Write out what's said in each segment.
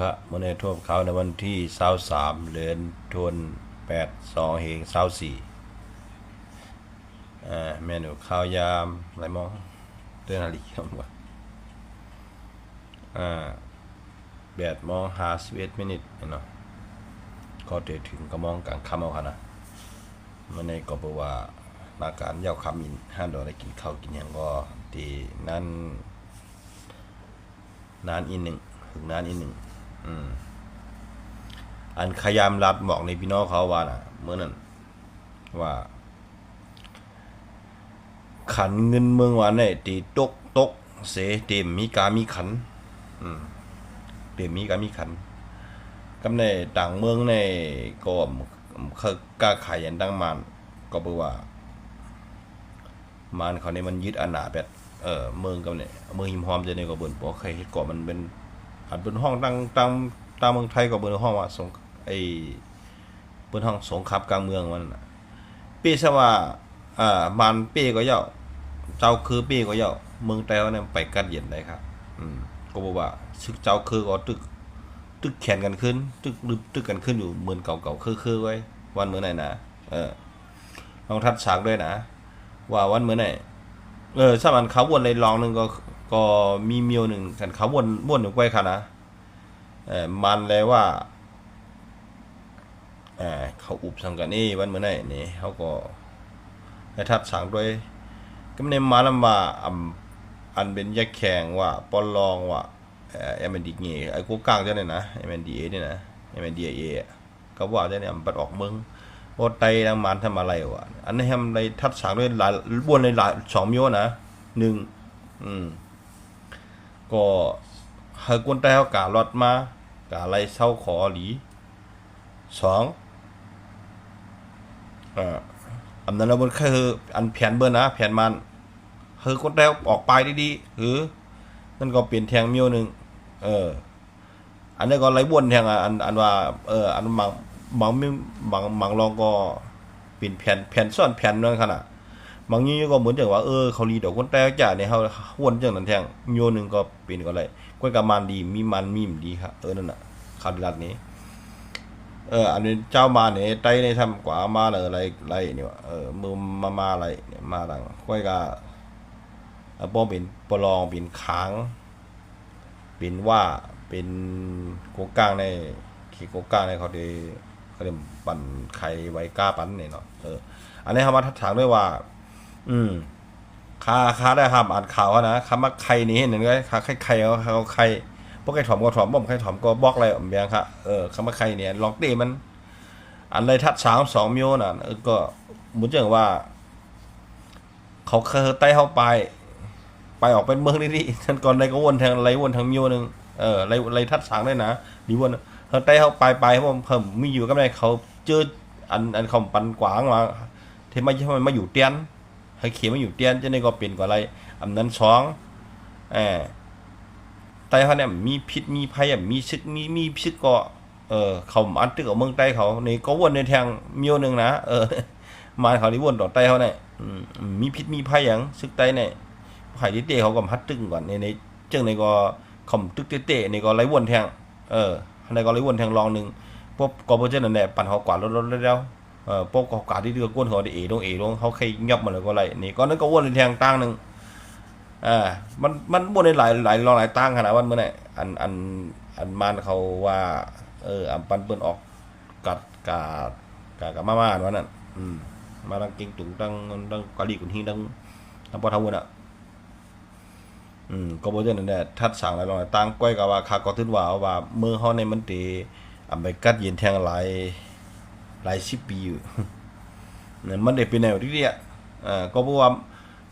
ครับมื่อในทั่วเขาในวันที่23เดือนธันวาคม82เฮง24เมนูข้าวยามอะไรมองเดือนอะไรกันวะ8 โมง 51 มินิเนาะก็เดถึงก็มองกลางค่ำเอาค่ะนะมื่อในก็บอกว่านาการเย้าคำอินห้าดอกได้กินข้าวกินยังก็ตีนั้นนานอีกหนึ่งถึงนานอีกหนึ่งอันขยามรับบอกในพี่น้องเขาว่าน่ะเมื่อนั้นว่าขันเงินเมืองวันเนี่ยตีตกเสเต็มมีกามีขันเต็มมีกามีขันกำในต่างเมืองในก็เขากล้าขายยันดังมันก็บอกว่ามันเขาในมันยึดอาณาแบบเมืองกับเนี่ยเมืองหิมพอมจะในก็เบิ่นบ่เคยเฮ็ดก่อมันเป็นอันเป็นห้องตั้งเมืองไทยก็เบิ่นห้องว่าสงไอ้เปิ้นห้องสงครามกลางเมืองมันน่ะปีซะว่ามันปีก็เย้าเจ้าคือปีก็เย้าเมืองแต้วเนี่ยไปกัดเย็นได้ครับก็บอกว่าซึกเจ้าคือก็ตึกแขนกันขึ้นตึกกันขึ้นอยู่เหมือนเก่าๆคือไว้วันมื้อไหนนะลองทัดฉากด้วยนะว่าวันมื้อไหนถ้ามันเขาวนเลยลองนึงก็มีเมียวนึงกันเขาวนอยู่ไว้ค่ะนะมันเลยว่าเขาอุบสังกันนี่วันมื้อไหนนี่เขาก็ให้ทัดฉากด้วยก็ในมาลำว่าอันเป็นยักแข่งว่าปอนลองว่าMND เงี้ยไอ้กูกลางเจ้าเนี่ยนะ MNDA เนี่ยนะ MNDA ก็ว่าเจ้าเนี่ยมันปัดออกเมืองโอไตทางมันทำอะไรวะอันนี้ทำในทัดฉากด้วยหลายบวนในหลาย2 มิโอนะก็ให้กวนไตเขากาลอดมากาไรเศร้าขอหลี2อันนั้นเราบนคืออันแผนเบอร์นะแผนมันเฮ้ยคนแต้วออกไปดีๆนั่นก็เปลี่ยนแทงมิวนึงอันนี้ก็ไรบ้วนแทงอันว่าอันบางลองก็เปลี่ยนแผ่นซ้อนแผ่นนั่นขนาดบางนี้ก็เหมือนอย่างว่าเขาลีดอกคนแต้วจ่าเนี่ยเขาวนจังนั้นแทงมิวนึงก็เปลี่ยนก็ไรก้อยกับมันดีมีมันมีมดีครับนั่นน่ะคำรัดนี้อันนี้เจ้ามาเนี่ยไตในทำกว่ามาเลยอะไรเนี่ยมือมาอะไรเนี่ยมาดังก้อยกับป้อเป็นปลองเป็นค้างเป็นว่าเป็นโกกลางในขี่โกกลางในเขาได้ปั่นไข่ไว้กล้าปั่นเนี่ยเนาะอันนี้เขามาทัดถางด้วยว่าค่าได้ห้ามอ่านข่าวนะคำว่าไข่นี้เห็นไหมค่าไข่เขาไข่พวกไข่ถอมก็ถอมบ่มไข่ถอมก็บล็อกอะไรแบบนี้ครับคำว่าไข่เนี่ยลองตีมันอันไรทัด2 มิลน่ะก็เหมือนอย่างว่าเขาเคยไต่เข้าไปออกเป็นเมืองนี่ท่านก่อนไรก็วนทางไรวนทางมิวนึงไรทัดสางได้นะดีวนเขาไต่เข้าไปเพราะเพิ่มมีอยู่กับไรเขาเจออันเขาปันกวางมาเทมาอยู่เตียนให้เขียนมาอยู่เตียนจะในก็เปลี่ยนกว่าไรอันนั้นไต้เขาเนี่ยมีพิษมีภัยมีซึกมีพิษก็เขาอันตึกของเมืองไต้เขาในก็วนในทางมิวนึงนะมาเขาที่วนต่อไต้เขาเนี่ยมีพิษมีภัยอย่างซึกไต้เนี่ยไผ่ที่เตะเขาก็พัดตึงก่อนในเจ้าในก็ขมตึกเตะในก็ไล่วนแทงในก็ไล่วนแทงรองหนึ่งพวกกบเจ้านั่นแหละปั่นเขากวาดรถแล้วพวกเขากวาดที่เรือก้นเขาได้เอลงเขาเคยยับมาเลยก็ไล่นี่ก็นั้นก็วนในแทงตั้งหนึ่งมันวนในหลายรองหลายตั้งขนาดวันเมื่อไหร่อันมันเขาว่าอันปันเปิ้นออกกัดมาวันนั้นมาดังเก่งตุงดังกะลีกุนหิงดังปอทาวุนก็บ่จังนั้นแหละทัดสร้างหลายรองตั้งก้อยก็ว่าคักก็ทึดว่าเมืองเฮาในมันติไปกัดเย็นแทงหลาย10 ปีอยู่นั่นมันได้เป็นแนวที่เนี่ยก็เพราะว่า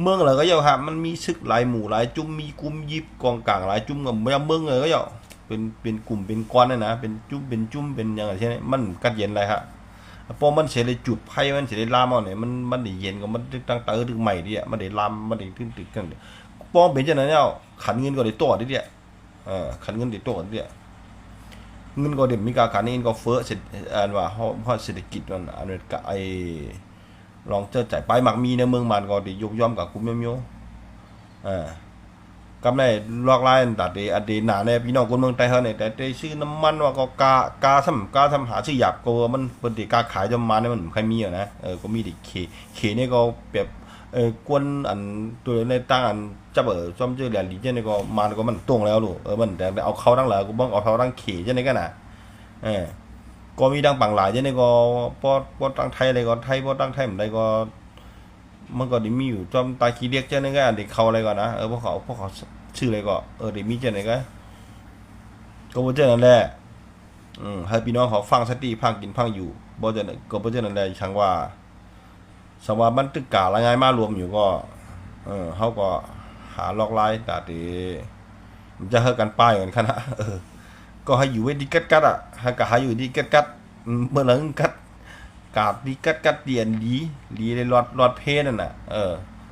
เมืองแล้วก็เจ้าครับมันมีศึกหลายหมู่หลายจุ่มมีกลุ่มยิบกองกลางหลายจุ่มกับเมืองเลยก็เจ้าเป็นกลุ่มเป็นก้อนนะเป็นจุ่มเป็นอย่างไรใช่ไหมมันกัดเย็นอะไรครับพอมันเสียเลยจุดไพ่มันเสียเลยลามเอาเนี่ยมันได้เย็นก็มันตั้งตึกใหม่ดิอ่ะมันได้ลามมันได้ขึ้นตึกกันป้อมเป็นจังนั้นเนี่ยขันเงินก็ได้ตัวดิเนี่ยขันเงินได้ตัวดิเนี่ยเงินก็เดี๋ยวมีการนี้ก็เฟ้อเสร็จว่าเพราะเศรษฐกิจมันอันนี้กับไอ้ลองเจอจ่ายไปหมักมีในเมืองมันก็ได้ยกย่อมกับคุ้มเมียว กำไรลอกลายตัดดีอดีหนาในพี่น้องคนเมืองไทยเขาเนี่ยแต่ได้ซื้อน้ำมันว่าก็กาทำหาซื้อหยาบก็มันปกติกาขายจำมาเนี่ยมันใครมีอ่ะนะก็มีดิเคนี่ก็แบบกวนอันตัวในตั้งอันจับซ่อมเจอเหรียญหลีเจนี่ก็มันก็มันตรงแล้วลูกมันแต่เอาเข้าตั้งหลายกูบ้างเอาเข้าตั้งเขเจนี่กันน่ะก็มีดังปังหลายเจนี่ก็ปอตั้งไทยอะไรก็ไทยปอตั้งไทยเหมือนใดก็มันก็ได้มีอยู่จอมตาขี้เรียกเจนี่ก็เด็กเขาอะไรก่อนนะพวกเขาชื่ออะไรก็เด็กมีเจนี่ก็บ่เจอนั่นแหละให้พี่น้องเขาฟังสติพังกินพังอยู่บ่เจอก็บ่เจอนั่นแหละช่างว่าสว่ามันตึกกะละไงมารวมอยู่ก็เขาก็หาลอกไลน์แต่ตีมันจะเฮากันป้ายกันคณะก็ให้อยู่ไว้ดีกัดอ่ะให้ก็หาอยู่ดีกัดเมื่อหลังกัดกาดดีกัดเตียนดีเลยรอดเพนั่นน่ะ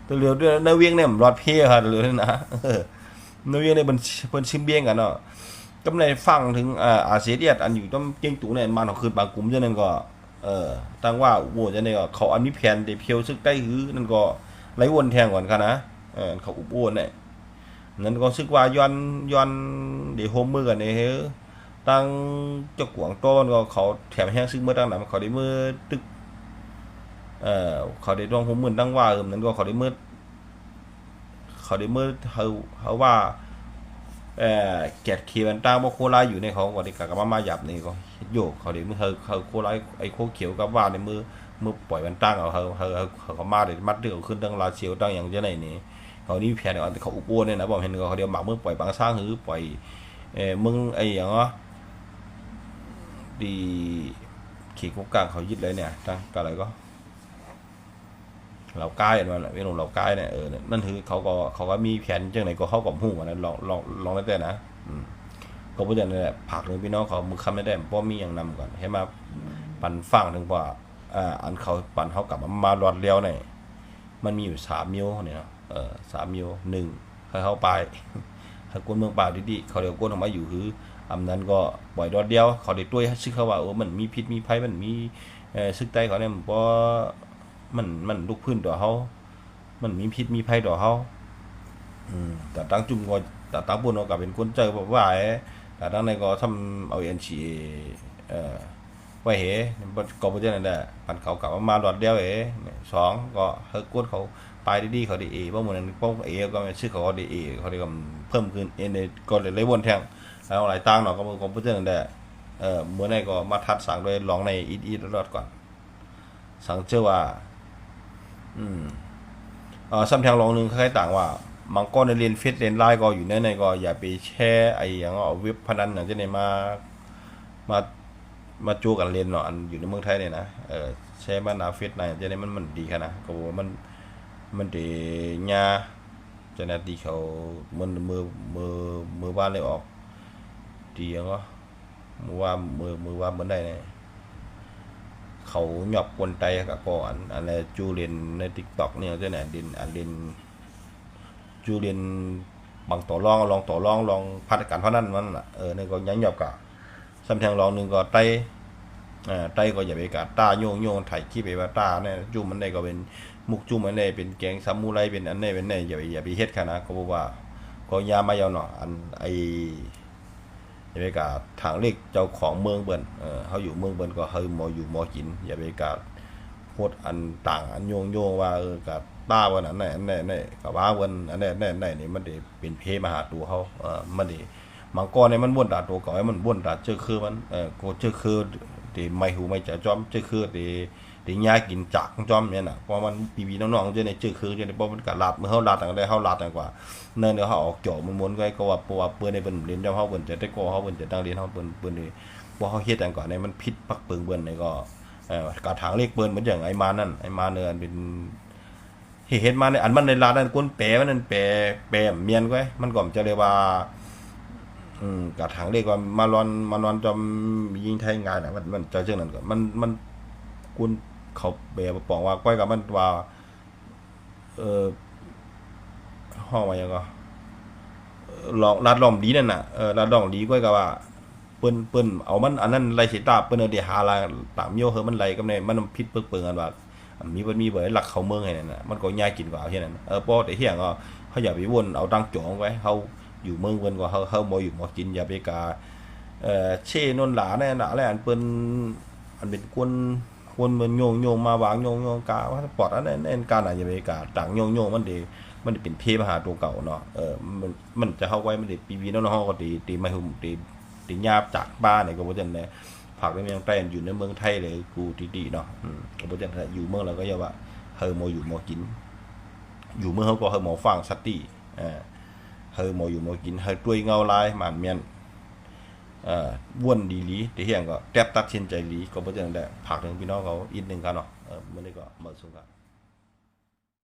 ตัวเรือด้วยในเวียงเนี่ยรอดเพค่ะตัวเรือนั่นนะในเวียงเนี่ยมันชิมเบี้ยงกันเนาะกำไรฟังถึงอาเซียนอันอยู่ต้องเก่งตู่เนี่ยมันเขาคืนบางกลุ่มจังนั้นก็ตั้งว่าโว้จังได๋ก็เขาอันมีแผนได้เพียวซึกได้หือนั่นก็ไหลวนแทงก่อนค่ะนะเขาอุบอ้วนเนี่ยนั่นก็ซึกว่าย้อนได้โฮมมือกันนี่เฮ้อตั้งเจ้ากวางโต้นก็เขาแถมแห้งซึกเมื่อตั้งนั้นเขาได้มือตึกเขาได้ต้องโฮมมือตั้งว่านั่นก็เขาได้มือเขาว่าแกดขี่มันตั้งบ่โคลายอยู่ในเขาก็ได้กะมาหยับนี่ก็โยกเขาได้มือเขาโคลายไอ้โคเขียวกับว่าในมือปล่อยมันตั้งเอาเขาก็มาได้มัดเดือขึ้นตั้งลาเชียวตั้งอย่างจังได๋นี่เขานี่แผนเขาอุปโภคเนี่ยนะบ่เห็นเขาเดียวหมากมือปล่อยบางสร้างหือปล่อยมึงไอ้หยังอ่ะดีขี่กุกกลางเขายึดเลยเนี่ยตั้งก็อะไรก็เราใกล้มันแหละเวลาเราใกล้เนี่ยนั่นคือเขาก็มีแผนจังไหนก็เข้ากับหู้นะลองได้แต่นะก็บ่ได้นั่นแหละผักนึงพี่น้องเขามือคำไม่ได้บ่มีอย่างนำก่อนให้มาปั่นฟังถึงว่าอันเขาปั่นเขากลับมารอดเลี้ยวเนี่ยมันมีอยู่3มิวเนี่ยเนาะ3มิว1ให้เขาไปให้คนเมืองป่าดีๆเขาเดี๋ยวคนออกมาอยู่คืออำนั้นก็ปล่อยรอดเดียวเขาได้ต้วยซึกเขาว่ามันมีพิษมีภัยมันมีซึกใต้เขาเนี่ยบ่มันลุกพื้นต่อเขามันมีพิษมีภัยต่อเขาแต่ตั้งจุ่มก็แต่ตั้งปุ่นก็เป็นคนเจอแบบว่าแต่ตั้งในก็ทำเอาNCAไว้เหก็บ่ได้นั่นแหละปันเขากลับมาหลอดเดียว2ก็เฮากดเขาไปดีๆเขาได้บ่เหมือนป้องก็ชื่อเขาได้เขาได้ก็เพิ่มขึ้นก็เลยวนแทงแล้วหลายตั้งเนาะก็บ่ได้นั่นแหละเมื่อไหร่ก็มาทัดสั่งโดยลองในอีทรอดก่อนสั่งเชื่อว่าซ้ำแทงลองนึงคล้ายๆต่างว่ามังกรในเรียนเฟซเรียนไลน์ก็อยู่ในก็อย่าไปแชร์ไอ้อย่างเว็บพนันอย่างเช่นมาจูกันเรียนเนาะอันอยู่ในเมืองไทยเนี่ยนะแชร์มาหน้าเฟซไหนจะได้มันดีค่ะนะก็ว่ามันดีญาจะน่ะดีเขามันมือบ้านเลยออกดีอย่างก็มือว่ามือได้เนี่ยเขาหยอกคนไตกับก่อนอะไรจูเรียนใน TikTok เนี่ยจังไหนดินเรียนจูเรียนบางต่อรองลองพัฒการพนันมันน่ะนี่ก็ยังหยอกกะซ้ำแทงรองนึงก็ไตก็อย่าไปกะตาโยงไถขี้ไปว่าตาเนี่ยจุ่มมันได้ก็เป็นมุกจุ่มอันนี้เป็นแกงซามูไรเป็นอันนี้เป็นนี่อย่าไปเฮ็ดค่ะนะก็บอกว่าก็ยามายาวเนาะอันไออย่าไปกะทางเลขเจ้าของเมืองเบิ่นเขาอยู่เมืองเบิ่นก็เฮาหมออยู่หมอกินอย่าไปกะโคตรอันต่างอันโยงว่ากะตาวันอันไหนก็ว่าวันอันไหนนี่มันได้เป็นเพมาหาตัวเขามันได้มังกรเนี่ยมันบ่นตาตัวก็ให้มันบ่นตาเจอคือมันก็เจอคือที่ไม่หูไม่จะจอมเจอคือที่ยากินจักจอมเนี่ยน่ะเพราะมันปีๆน้องๆจะได้เจอคือจะได้บ่มันก็ลาดเมื่อเฮาลาดตั้งได้เฮาลาดตั้งกว่าเนินเดี๋ยวเฮาออกจ่อมันม้วนก็ว่าเพราะว่าเปิ้นได้เปิ้นเรียนเจ้าเฮาเปิ้นจะได้ก็เฮาเปิ้นจะตั้งเรียนเฮาเปิ้นนี่บ่เฮาเฮ็ดตั้งก่อนเนี่ยมันผิดปักเปิงเปิ้นนี่ก็กระถางเลขเปิ้นเหมือนอย่างไอ้มานั่นไอ้มาเนี่ยเป็นเห็นมาในอันมันในลาดนั่นคนแปลมันนั่นแปลเมียนก็มันก็จะเรียกว่ากระถางเรียกว่ามานอนจอมยิงไทยงานน่ะมันจะเรื่องนั้นก็มันกุนเขาแปลปองว่าก้อยกับมันว่าห้องว่าหยังก็ลองลาดล้อมดีนั่นน่ะลาดล้อมดีก้อยกับว่าเปิ้นเอามันอันนั้นไล่สิตาเปิ้นเอาได้หาลาตามโยเฮอมันไล่กับในมันผิดเปิงกันว่ามีบ่หลักเข้าเมืองให้นั่นน่ะมันก็ยากกินกว่าเฮ็ดนั่นพอแต่เฮียงก็ เขาอย่าไปวนเอาตังจองไว้เขาอยู่เมืองเพิ่นก็เขาบ่อยู่บ่กินอย่าไปกาเช่นนหลาแน่น่ะแล้วอันเปิ้นอันเป็นคนมันโยงมาวางโยงกาว่าปอดอันนั้นการอย่าไปกาต่างโยงมันได้เป็นเทพหาตัวเก่าเนาะมันจะเข้าไว้มันได้ปีวีเนาะเฮาก็ตีมาหุ่มตีหยาบจากบ้านนี่ก็บ่จังได๋ผักในเมืองไต้อยู่ในเมืองไทยเลยกูดีๆเนาะก็บ่จังได๋อยู่เมืองแล้วก็อย่าว่าเฮอบ่อยู่บ่กินอยู่เมืองเฮาก็เฮอหมอฟังสติเฮอบ่อยู่บ่กินเฮอตุ้ยเงาลายหมานเมียนวนดีหลีที่เฮียงก็แทบตัดสินใจหลีก็บ่จังได๋ผักถึงพี่น้องเขาอีกนึงกันเนาะมื้อนี้ก็มาสู่กัน